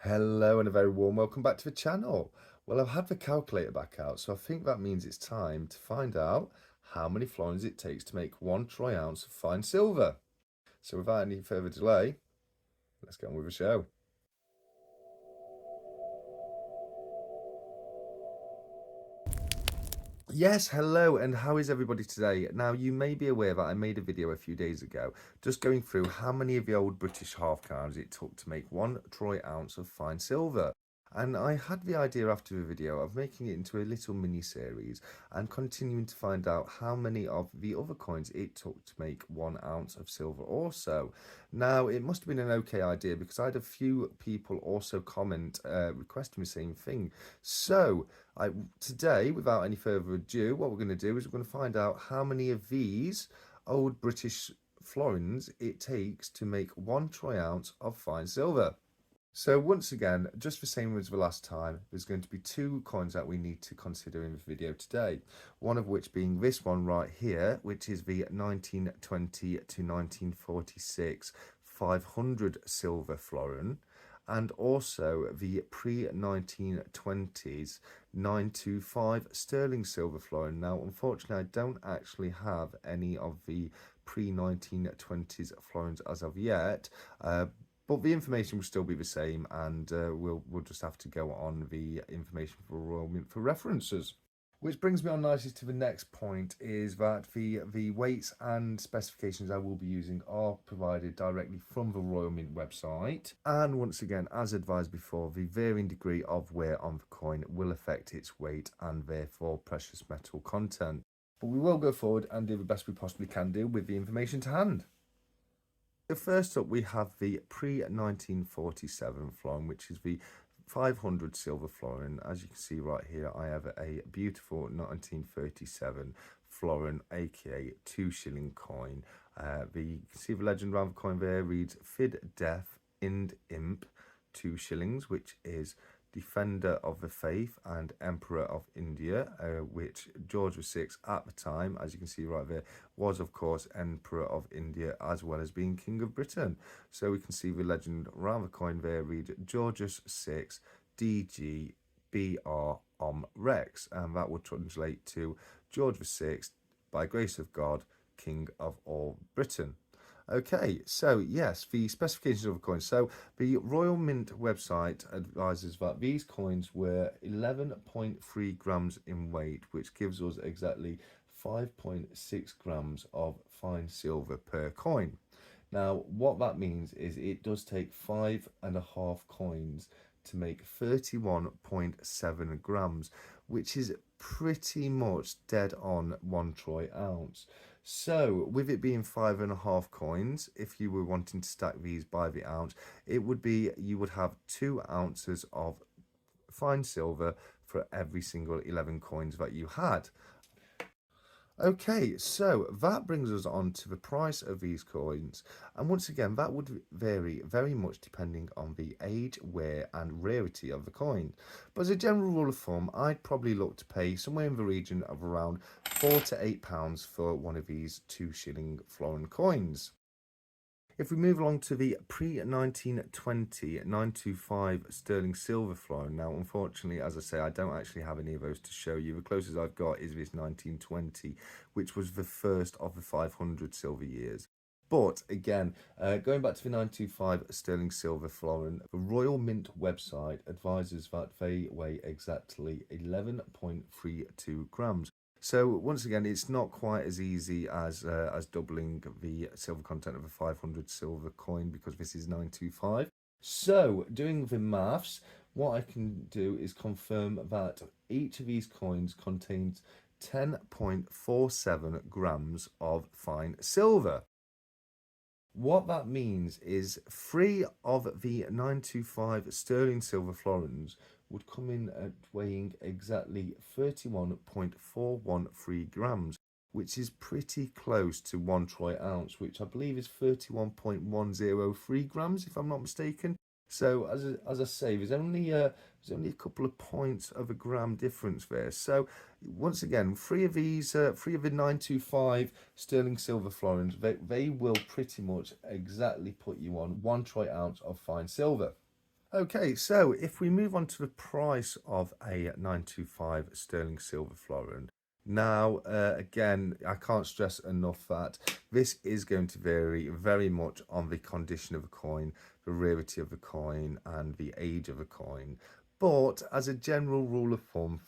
Hello and a very warm welcome back to the channel. Well, I've had the calculator back out, so I think that means it's time to find out how many florins it takes to make 1 troy ounce of fine silver. So without any further delay, let's get on with the show. Yes, hello, and how is everybody today? Now, you may be aware that I made a video a few days ago just going through how many of the old British half crowns it took to make 1 troy ounce of fine silver. And I had the idea after the video of making it into a little mini series and continuing to find out how many of the other coins it took to make 1 ounce of silver also. Now, it must have been an okay idea because I had a few people also comment requesting the same thing. So, today, without any further ado, what we're going to do is we're going to find out how many of these old British florins it takes to make 1 troy ounce of fine silver. So once again, just the same as the last time, there's going to be two coins that we need to consider in the video today. One of which being this one right here, which is the 1920 to 1946 500 silver florin, and also the pre-1920s 925 sterling silver florin. Now, unfortunately, I don't actually have any of the pre-1920s florins as of yet, but the information will still be the same, and we'll just have to go on the information for Royal Mint for references. Which brings me on nicely to the next point, is that the weights and specifications I will be using are provided directly from the Royal Mint website. And once again, as advised before, the varying degree of wear on the coin will affect its weight and therefore precious metal content. But we will go forward and do the best we possibly can do with the information to hand. So first up, we have the pre-1947 florin, which is the 500 silver florin. As you can see right here, I have a beautiful 1937 florin, aka 2 shilling coin. You can see the legend around the coin there reads Fid Death Ind Imp 2 shillings, which is Defender of the Faith and Emperor of India, which George VI at the time, as you can see right there, was of course Emperor of India as well as being King of Britain. So we can see the legend around the coin there read Georgius VI DG BR Rex, and that would translate to George VI, by grace of God, King of all Britain. Okay, so yes, the specifications of the coin. So the Royal Mint website advises that these coins were 11.3 grams in weight, which gives us exactly 5.6 grams of fine silver per coin. Now, what that means is it does take 5.5 coins to make 31.7 grams, which is pretty much dead on 1 troy ounce. So, with it being 5.5 coins, if you were wanting to stack these by the ounce, it would be you would have 2 ounces of fine silver for every single 11 coins that you had. Okay, so that brings us on to the price of these coins, and once again that would vary very much depending on the age, wear and rarity of the coin. But as a general rule of thumb, I'd probably look to pay somewhere in the region of around £4 to £8 for one of these 2 shilling florin coins. If we move along to the pre-1920 925 sterling silver florin, now unfortunately, as I say, I don't actually have any of those to show you. The closest I've got is this 1920, which was the first of the 500 silver years. But again, going back to the 925 sterling silver florin, the Royal Mint website advises that they weigh exactly 11.32 grams. So once again, it's not quite as easy as doubling the silver content of a 500 silver coin, because this is 925. So doing the maths, what I can do is confirm that each of these coins contains 10.47 grams of fine silver. What that means is 3 of the 925 sterling silver florins would come in at weighing exactly 31.413 grams, which is pretty close to 1 troy ounce, which I believe is 31.103 grams, if I'm not mistaken. So as I say, there's only a couple of points of a gram difference there. So once again, three of the 925 sterling silver florins, they will pretty much exactly put you on 1 troy ounce of fine silver. Okay, so if we move on to the price of a 925 sterling silver florin, now again, I can't stress enough that this is going to vary very much on the condition of a coin, the rarity of the coin, and the age of the coin. But as a general rule of thumb,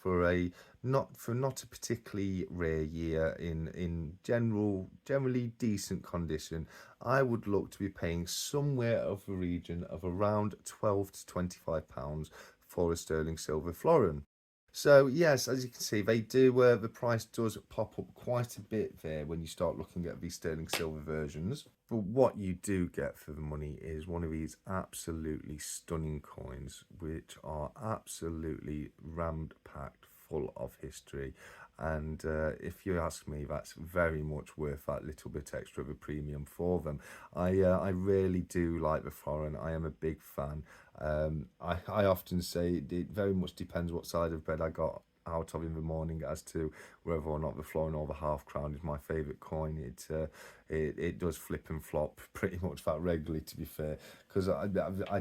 not a particularly rare year in generally decent condition, I would look to be paying somewhere of the region of around £12 to £25 for a sterling silver florin. So yes, as you can see, they do. The price does pop up quite a bit there when you start looking at these sterling silver versions. But what you do get for the money is one of these absolutely stunning coins, which are absolutely rammed packed full of history. And if you ask me, that's very much worth that little bit extra of a premium for them. I really do like the foreign. I am a big fan. I often say it very much depends what side of bed I got out of in the morning as to whether or not the florin or the half crown is my favourite coin. It does flip and flop pretty much that regularly, to be fair, because I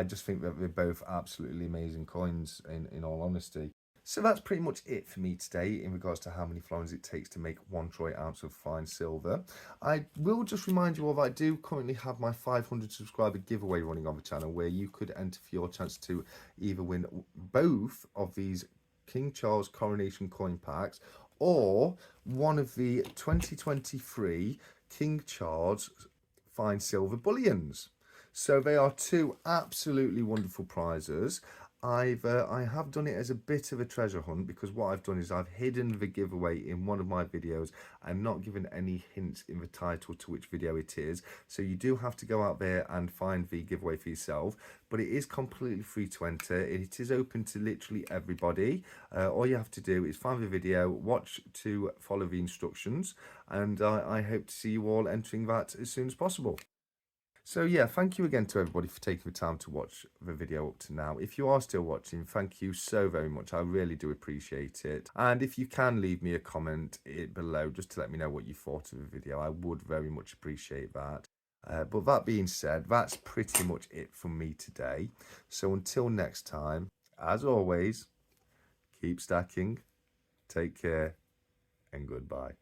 just think that they're both absolutely amazing coins in all honesty. So that's pretty much it for me today in regards to how many florins it takes to make 1 troy ounce of fine silver. I will just remind you all that I do currently have my 500 subscriber giveaway running on the channel, where you could enter for your chance to either win both of these King Charles coronation coin packs or one of the 2023 King Charles fine silver bullions. So they are two absolutely wonderful prizes. I have done it as a bit of a treasure hunt, because what I've done is I've hidden the giveaway in one of my videos and not given any hints in the title to which video it is. So you do have to go out there and find the giveaway for yourself, but it is completely free to enter. It is open to literally everybody. All you have to do is find the video, watch to follow the instructions, and I hope to see you all entering that as soon as possible. So yeah, thank you again to everybody for taking the time to watch the video up to now. If you are still watching, thank you so very much. I really do appreciate it. And if you can leave me a comment below just to let me know what you thought of the video, I would very much appreciate that. But that being said, that's pretty much it from me today. So until next time, as always, keep stacking, take care, and goodbye.